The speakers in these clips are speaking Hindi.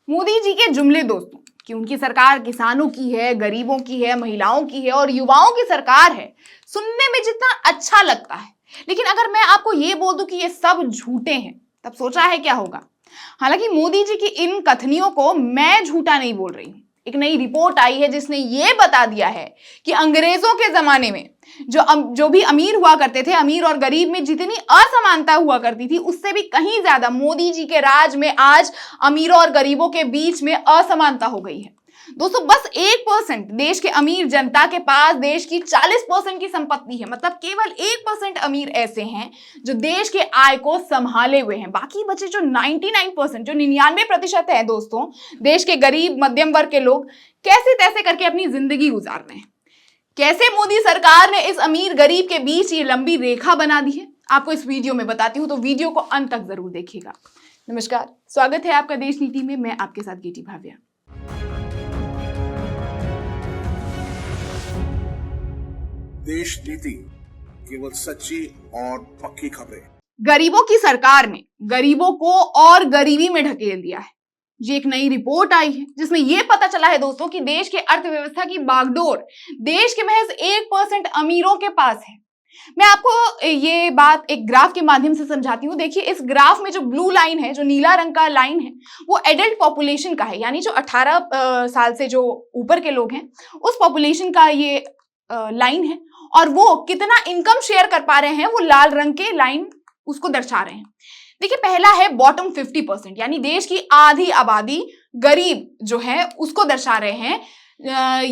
मोदी जी के जुमले दोस्तों कि उनकी सरकार किसानों की है, गरीबों की है, महिलाओं की है और युवाओं की सरकार है, सुनने में जितना अच्छा लगता है, लेकिन अगर मैं आपको ये बोल दूं कि ये सब झूठे हैं, तब सोचा है क्या होगा। हालांकि मोदी जी की इन कथनियों को मैं झूठा नहीं बोल रही हूं। एक नई रिपोर्ट आई है जिसने ये बता दिया है कि अंग्रेजों के जमाने में जो भी अमीर हुआ करते थे, अमीर और गरीब में जितनी असमानता हुआ करती थी, उससे भी कहीं ज्यादा मोदी जी के राज में आज अमीरों और गरीबों के बीच में असमानता हो गई है। दोस्तों बस 1% देश के अमीर जनता के पास देश की 40% की संपत्ति है। मतलब केवल 1% अमीर ऐसे हैं जो देश के आय को संभाले हुए हैं। बाकी बचे जो 99%, जो 99% है दोस्तों, देश के गरीब मध्यम वर्ग के लोग कैसे तैसे करके अपनी जिंदगी गुजार रहे हैं। कैसे मोदी सरकार ने इस अमीर गरीब के बीच ये लंबी रेखा बना दी है, आपको इस वीडियो में बताती हूं, तो वीडियो को अंत तक जरूर देखिएगा। नमस्कार, स्वागत है आपका देश नीति में। मैं आपके साथ गिटी भाविया। देश नीति, केवल सच्ची और पक्की खबरें। गरीबों की सरकार ने गरीबों को और गरीबी में ढकेल दिया है। ये एक नई रिपोर्ट आई है जिसमें यह पता चला है दोस्तों कि देश की अर्थव्यवस्था की बागडोर देश के महज 1% अमीरों के पास है। मैं आपको ये बात एक ग्राफ के माध्यम से समझाती हूँ। देखिए, इस ग्राफ में जो ब्लू लाइन है, जो नीला रंग का लाइन है, वो एडल्ट पॉपुलेशन का है, यानी जो 18 साल से जो ऊपर के लोग हैं उस पॉपुलेशन का ये लाइन है। और वो कितना इनकम शेयर कर पा रहे हैं, वो लाल रंग के लाइन उसको दर्शा रहे हैं। देखिए, पहला है बॉटम 50%, यानी देश की आधी आबादी गरीब जो है उसको दर्शा रहे हैं।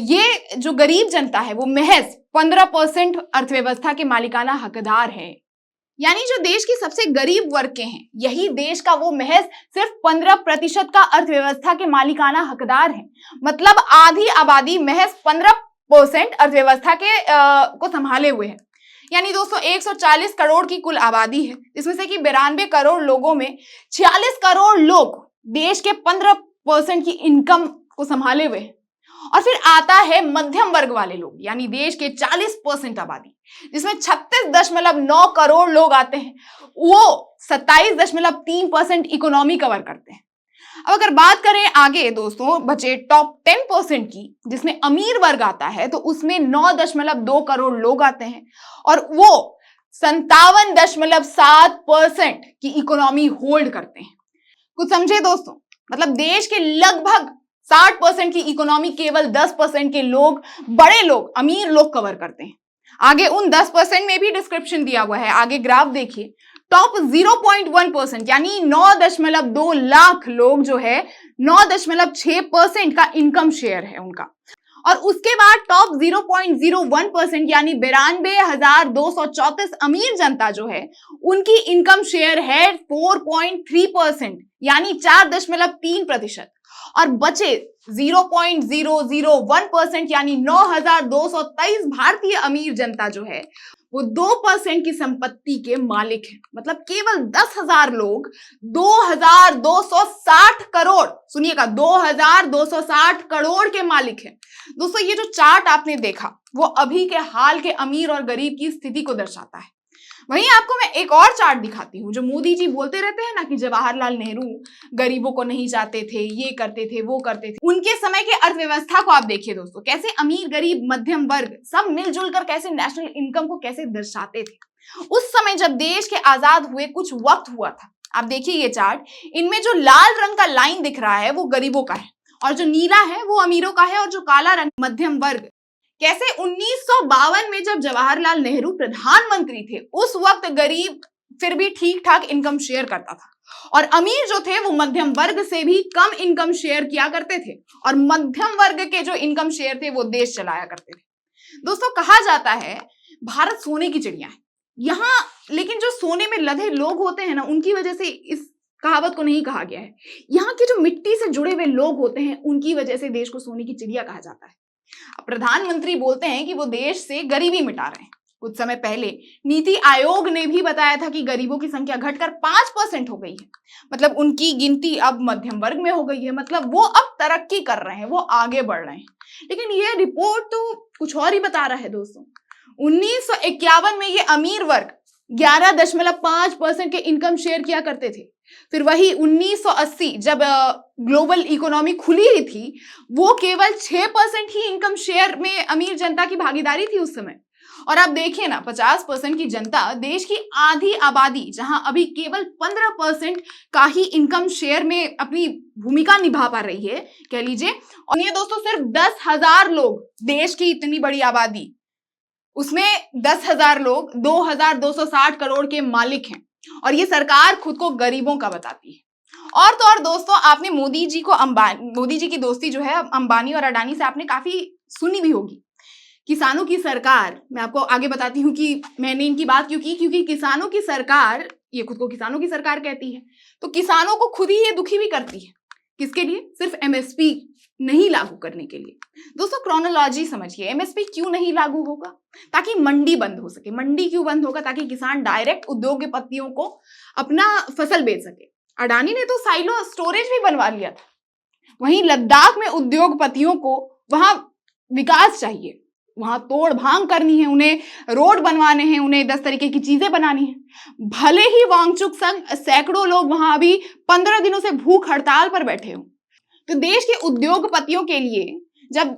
ये जो गरीब जनता है वो महज 15% अर्थव्यवस्था के मालिकाना हकदार है। यानी जो देश की सबसे गरीब वर्ग के हैं, यही देश का वो महज सिर्फ 15% का अर्थव्यवस्था के मालिकाना हकदार है। मतलब आधी आबादी महज 15% अर्थव्यवस्था के को संभाले हुए है। यानी दोस्तों 140 करोड़ की कुल आबादी है, इसमें से कि 92 करोड़ लोगों में 46 करोड़ लोग देश के 15% की इनकम को संभाले हुए हैं। और फिर आता है मध्यम वर्ग वाले लोग, यानी देश के 40% आबादी, जिसमें 36.9 करोड़ लोग आते हैं। वो 27.3% इकोनॉमी कवर करते हैं। अब अगर बात करें आगे दोस्तों बचे टॉप 10% की, जिसमें अमीर वर्ग आता है, तो उसमें 9.2 करोड़ लोग आते हैं और वो 57.7% की इकोनॉमी होल्ड करते हैं। कुछ समझे दोस्तों, मतलब देश के लगभग 60% की इकोनॉमी केवल 10% के लोग, बड़े लोग, अमीर लोग कवर करते हैं। आगे उन 10% में भी डिस्क्रिप्शन दिया हुआ है। आगे ग्राफ देखिए, टॉप 0.1% यानी 9.2 लाख लोग जो है 9.6% का इनकम शेयर है उनका। और उसके बाद टॉप 0.01% यानी 92,234 अमीर जनता जो है उनकी इनकम शेयर है 4.3% यानी 4.3%। और बचे 0.001% यानी 9,223 भारतीय अमीर जनता जो है वो 2% की संपत्ति के मालिक हैं। मतलब केवल 10,000 लोग 2,260 करोड़, सुनिएगा, 2,260 करोड़ के मालिक हैं। दोस्तों ये जो चार्ट आपने देखा वो अभी के हाल के अमीर और गरीब की स्थिति को दर्शाता है। वहीं आपको मैं एक और चार्ट दिखाती हूँ। जो मोदी जी बोलते रहते हैं ना कि जवाहरलाल नेहरू गरीबों को नहीं चाहते थे, ये करते थे, वो करते थे, उनके समय के अर्थव्यवस्था को आप देखिए दोस्तों, कैसे अमीर गरीब मध्यम वर्ग सब मिलजुल कर कैसे नेशनल इनकम को कैसे दर्शाते थे। उस समय जब देश के आजाद हुए कुछ वक्त हुआ था, आप देखिए ये चार्ट, इनमें जो लाल रंग का लाइन दिख रहा है वो गरीबों का है और जो नीला है वो अमीरों का है और जो काला रंग मध्यम वर्ग। कैसे 1952 में जब जवाहरलाल नेहरू प्रधानमंत्री थे उस वक्त गरीब फिर भी ठीक ठाक इनकम शेयर करता था और अमीर जो थे वो मध्यम वर्ग से भी कम इनकम शेयर किया करते थे और मध्यम वर्ग के जो इनकम शेयर थे वो देश चलाया करते थे। दोस्तों कहा जाता है भारत सोने की चिड़िया है यहाँ, लेकिन जो सोने में लदे लोग होते हैं ना, उनकी वजह से इस कहावत को नहीं कहा गया है। यहाँ के जो मिट्टी से जुड़े हुए लोग होते हैं उनकी वजह से देश को सोने की चिड़िया कहा जाता है। प्रधानमंत्री बोलते हैं कि वो देश से गरीबी मिटा रहे हैं। कुछ समय पहले नीति आयोग ने भी बताया था कि गरीबों की संख्या घटकर 5% हो गई है। मतलब उनकी गिनती अब मध्यम वर्ग में हो गई है। मतलब वो अब तरक्की कर रहे हैं, वो आगे बढ़ रहे हैं। लेकिन ये रिपोर्ट तो कुछ और ही बता रहा है दोस्तों। 1951 में ये अमीर वर्ग 11.5% के इनकम शेयर किया करते थे, फिर वही 1980 जब ग्लोबल इकोनॉमी खुली ही थी, वो केवल 6% ही इनकम शेयर में अमीर जनता की भागीदारी थी उस समय। और आप देखिए ना, 50% की जनता, देश की आधी आबादी, जहां अभी केवल 15% का ही इनकम शेयर में अपनी भूमिका निभा पा रही है, कह लीजिए। और ये दोस्तों सिर्फ 10,000 लोग, देश की इतनी बड़ी आबादी, उसमें 10,000 लोग 2,260 करोड़ के मालिक हैं, और ये सरकार खुद को गरीबों का बताती है। और तो और दोस्तों, आपने मोदी जी की दोस्ती जो है अंबानी और अडानी से आपने काफी सुनी भी होगी। किसानों की सरकार, मैं आपको आगे बताती हूँ कि मैंने इनकी बात क्यों की, क्योंकि किसानों की सरकार, ये खुद को किसानों की सरकार कहती है, तो किसानों को खुद ही ये दुखी भी करती है। किसके लिए? सिर्फ एमएसपी नहीं लागू करने के लिए। दोस्तों क्रोनोलॉजी समझिए, एमएसपी क्यों नहीं लागू होगा? ताकि मंडी बंद हो सके। मंडी क्यों बंद होगा? ताकि किसान डायरेक्ट उद्योगपतियों को अपना फसल बेच सके। अडानी ने तो साइलो स्टोरेज भी बनवा लिया था। वहीं लद्दाख में उद्योगपतियों को वहां विकास चाहिए, वहां तोड़ भांग करनी है, उन्हें रोड बनवाने हैं, उन्हें 10 तरीके की चीजें बनानी है। भले ही वांगचुक संग सैकड़ों लोग वहां अभी 15 दिनों से भूख हड़ताल पर बैठे हो। तो देश के उद्योगपतियों के लिए जब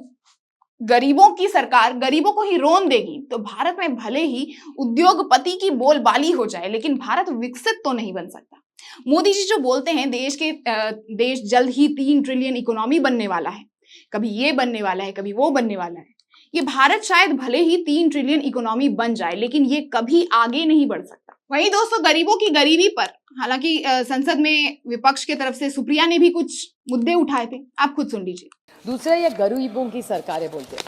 गरीबों की सरकार गरीबों को ही रोन देगी, तो भारत में भले ही उद्योगपति की बोलबाली हो जाए, लेकिन भारत विकसित तो नहीं बन सकता। मोदी जी जो बोलते हैं देश जल्द ही 3 ट्रिलियन इकोनॉमी बनने वाला है, कभी ये बनने वाला है, कभी वो बनने वाला है, ये भारत शायद भले ही 3 ट्रिलियन इकोनॉमी बन जाए, लेकिन ये कभी आगे नहीं बढ़ सकता। वहीं दोस्तों गरीबों की गरीबी पर, हालांकि संसद में विपक्ष की तरफ से सुप्रिया ने भी कुछ मुद्दे उठाए थे, आप खुद सुन लीजिए। दूसरा, ये गरीबों की सरकारें बोलते हैं।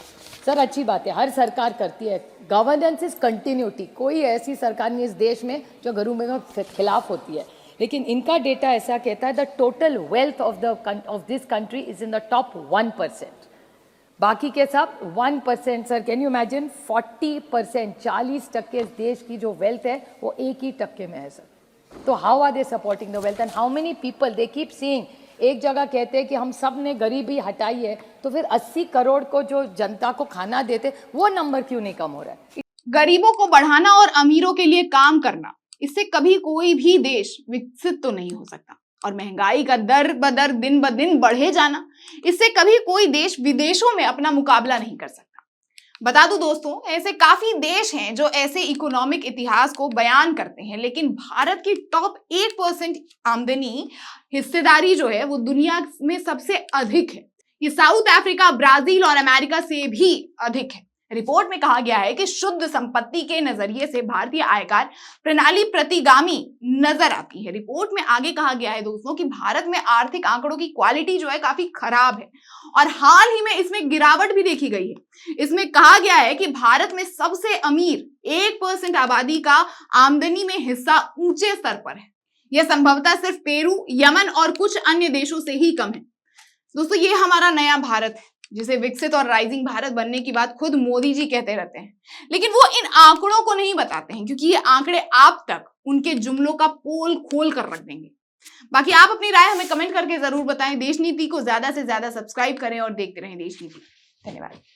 सर अच्छी बात है, हर सरकार करती है। Governance is continuity. कोई ऐसी सरकार नहीं इस देश में जो गरीबों के खिलाफ होती है, लेकिन इनका डेटा ऐसा कहता है the total wealth of this country is in the top 1%। बाकी के सब 1%। सर कैन यू इमेजिन 40%, 40% इस देश की जो वेल्थ है वो 1% में है सर। तो how are they supporting the wealth and how many people they keep saying. एक जगह कहते हैं कि हम सब ने गरीबी हटाई है, तो फिर 80 करोड़ को जो जनता को खाना देते, वो नंबर क्यों नहीं कम हो रहा है? गरीबों को बढ़ाना और अमीरों के लिए काम करना, इससे कभी कोई भी देश विकसित तो नहीं हो सकता। और महंगाई का दर बदर दिन ब दिन बढ़े जाना, इससे कभी कोई देश विदेशों में अपना मुकाबला नहीं कर सकता। बता दूं दोस्तों, ऐसे काफी देश हैं जो ऐसे इकोनॉमिक इतिहास को बयान करते हैं, लेकिन भारत की टॉप 1% आमदनी हिस्सेदारी जो है वो दुनिया में सबसे अधिक है। ये साउथ अफ्रीका, ब्राजील और अमेरिका से भी अधिक है। रिपोर्ट में कहा गया है कि शुद्ध संपत्ति के नजरिए से भारतीय आयकर प्रणाली प्रतिगामी नजर आती है। रिपोर्ट में आगे कहा गया है दोस्तों कि भारत में आर्थिक आंकड़ों की क्वालिटी जो है काफी खराब है, और हाल ही में इसमें गिरावट भी देखी गई है। इसमें कहा गया है कि भारत में सबसे अमीर 1% आबादी का आमदनी में हिस्सा ऊंचे स्तर पर है। यह संभवतः सिर्फ पेरू, यमन और कुछ अन्य देशों से ही कम है। दोस्तों ये हमारा नया भारत है, जिसे विकसित और राइजिंग भारत बनने की बात खुद मोदी जी कहते रहते हैं, लेकिन वो इन आंकड़ों को नहीं बताते हैं, क्योंकि ये आंकड़े आप तक उनके जुमलों का पोल खोल कर रख देंगे। बाकी आप अपनी राय हमें कमेंट करके जरूर बताएं। देश नीति को ज्यादा से ज्यादा सब्सक्राइब करें और देखते रहें देश नीति। धन्यवाद।